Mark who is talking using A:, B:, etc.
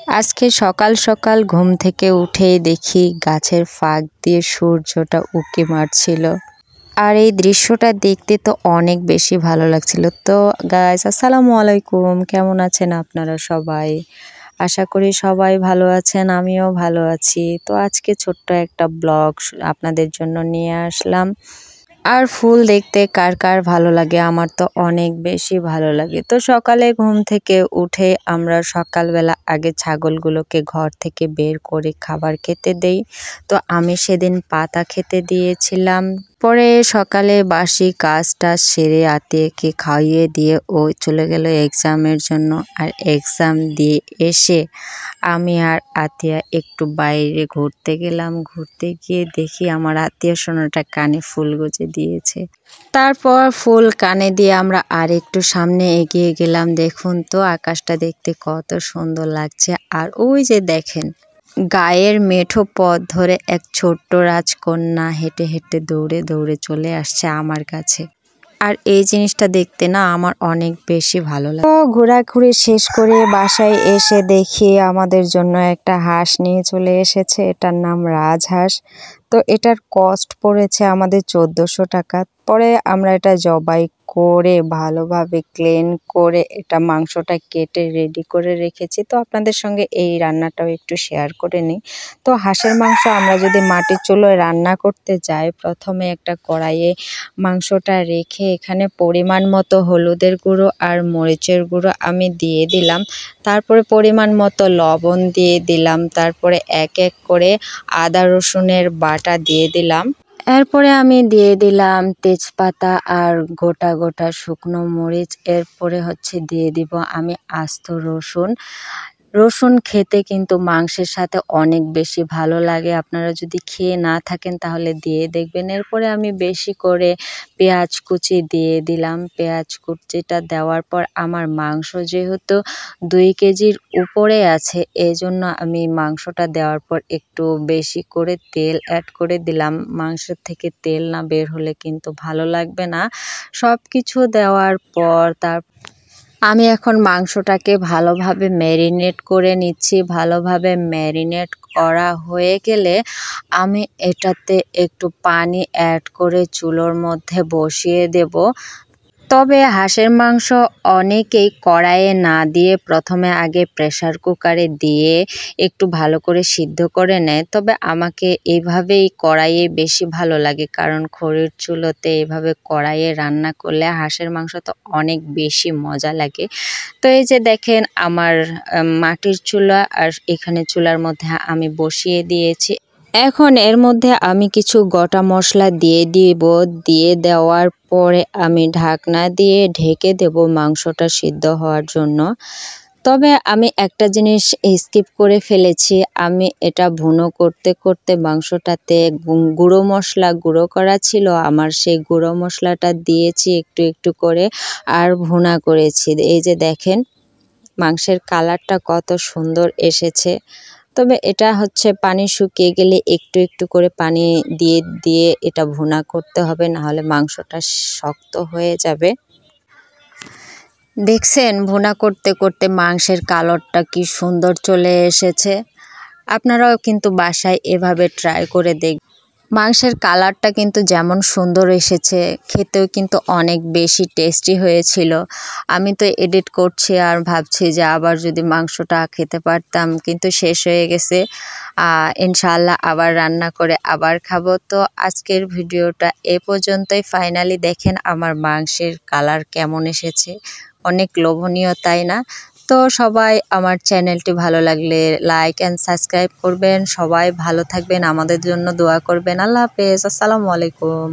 A: আজকে সকাল সকাল ঘুম থেকে উঠেই দেখি গাছের ফাঁক দিয়ে সূর্যটা উঁকি মারছিল। আর এই দৃশ্যটা দেখতে তো অনেক বেশি ভালো লাগছিল। তো গাইস, আসসালামু আলাইকুম, কেমন আছেন আপনারা সবাই? আশা করি সবাই ভালো আছেন, আমিও ভালো আছি। তো আজকে ছোট্ট একটা ব্লগ আপনাদের জন্য নিয়ে আসলাম। আর ফুল দেখতে কার কার ভালো লাগে? আমার তো অনেক বেশি ভালো লাগে। তো সকালে ঘুম থেকে উঠে আমরা সকালবেলা আগে ছাগলগুলোকে ঘর থেকে বের করে খাবার খেতে দেই। তো আমি সেদিন পাতা খেতে দিয়েছিলাম। পরে সকালে বাসি কাজটা সেরে আতিয়াকে খাইয়ে দিয়ে ও চলে গেল এক্সামের জন্য। আর এক্সাম দিয়ে এসে আমি আর আতিয়া একটু বাইরে ঘুরতে গেলাম। ঘুরতে গিয়ে দেখি আমার আত্মীয় সোনাটা কানে ফুল গুজে দিয়েছে। তারপর ফুল কানে দিয়ে আমরা আর একটু সামনে এগিয়ে গেলাম। দেখুন তো আকাশটা দেখতে কত সুন্দর লাগছে। আর ওই যে দেখেন, গায়ের মেঠো পথ ধরে এক ছোট্ট রাজকন্যা হেঁটে হেঁটে দৌড়ে দৌড়ে চলে আসছে আমার কাছে। আর এই জিনিসটা দেখতে না আমার অনেক বেশি ভালো লাগে। তো ঘোরাঘুরি শেষ করে বাসায় এসে দেখি আমাদের জন্য একটা হাঁস নিয়ে চলে এসেছে। এটার নাম রাজহাঁস। তো এটার কস্ট পড়েছে আমাদের 1400 টাকা। পরে আমরা এটা জবাই করে ভালোভাবে ক্লিন করে এটা মাংসটা কেটে রেডি করে রেখেছি। তো আপনাদের সঙ্গে এই রান্নাটাও একটু শেয়ার করে নিই। তো হাঁসের মাংস আমরা যদি মাটির চুলোয় রান্না করতে যাই, প্রথমে একটা কড়াইয়ে মাংসটা রেখে এখানে পরিমাণ মতো হলুদের গুঁড়ো আর মরিচের গুঁড়ো আমি দিয়ে দিলাম। তারপরে পরিমাণ মতো লবণ দিয়ে দিলাম। তারপরে এক এক করে আদা রসুনের বাটা দিয়ে দিলাম। এরপরে আমি দিয়ে দিলাম তেজপাতা আর গোটা গোটা শুকনো মরিচ। এরপরে দিয়ে দিব আমি আস্ত রসুন। রসুন খেতে কিন্তু মাংসের সাথে অনেক বেশি ভালো লাগে। আপনারা যদি খেয়ে না থাকেন তাহলে দিয়ে দেখবেন। এরপরে আমি বেশি করে পেঁয়াজ কুচি দিয়ে দিলাম। পেঁয়াজ কুচিটা দেওয়ার পর আমার মাংস যেহেতু 2 কেজির উপরে আছে, এই জন্য আমি মাংসটা দেওয়ার পর একটু বেশি করে তেল অ্যাড করে দিলাম। মাংসের থেকে তেল না বের হলে কিন্তু ভালো লাগবে না। সব কিছু দেওয়ার পর আমি এখন মাংসটাকে ভালোভাবে ম্যারিনেট করে নিচ্ছি। ভালোভাবে ম্যারিনেট করা হয়ে গেলে আমি এটাতে একটু পানি অ্যাড করে চুলোর মধ্যে বসিয়ে দেব। তবে হাঁসের মাংস অনেকেই কড়াইয়ে না দিয়ে প্রথমে আগে প্রেসার কুকারে দিয়ে একটু ভালো করে সিদ্ধ করে নেয়। তবে আমাকে এইভাবেই কড়াইয়ে বেশি ভালো লাগে, কারণ খড়ির চুলোতে এইভাবে কড়াইয়ে রান্না করলে হাঁসের মাংস তো অনেক বেশি মজা লাগে। তো এই যে দেখেন আমার মাটির চুলা, আর এখানে চুলার মধ্যে আমি বসিয়ে দিয়েছি। এখন এর মধ্যে আমি কিছু গোটা মশলা দিয়ে দিব। দিয়ে দেওয়ার পরে আমি ঢাকনা দিয়ে ঢেকে দেব মাংসটা সিদ্ধ হওয়ার জন্য। তবে আমি একটা জিনিস স্কিপ করে ফেলেছি। আমি এটা ভুনো করতে করতে মাংসটাতে গুঁড়ো মশলা গুঁড়ো করা ছিল আমার, সেই গুঁড়ো মশলাটা দিয়েছি একটু একটু করে আর ভুনা করেছি। এই যে দেখেন মাংসের কালারটা কত সুন্দর এসেছে। তবে এটা পানি শুকিয়ে গেলে একটু একটু করে পানি দিয়ে দিয়ে এটা ভুনা করতে হবে, না হলে মাংসটা শক্ত হয়ে যাবে। দেখছেন ভুনা করতে করতে মাংসের কালারটা কি সুন্দর চলে এসেছে। আপনারাও কিন্তু বাসায় এভাবে ট্রাই করে দেখবেন। মাংসের কালারটা কিন্তু যেমন সুন্দর এসেছে, খেতেও কিন্তু অনেক বেশি টেস্টি হয়েছিল। আমি তো এডিট করছি আর ভাবছি যে আবার যদি মাংসটা খেতে পারতাম, কিন্তু শেষ হয়ে গেছে। ইনশাআল্লাহ আবার রান্না করে আবার খাবো। তো আজকের ভিডিওটা এ পর্যন্তই। ফাইনালি দেখেন আমার মাংসের কালার কেমন এসেছে, অনেক লোভনীয়, তাই না? তো সবাই আমার চ্যানেলটি ভালো লাগলে লাইক অ্যান্ড সাবস্ক্রাইব করবেন। সবাই ভালো থাকবেন, আমাদের জন্য দোয়া করবেন। আল্লাহ হাফেজ, আসসালামু আলাইকুম।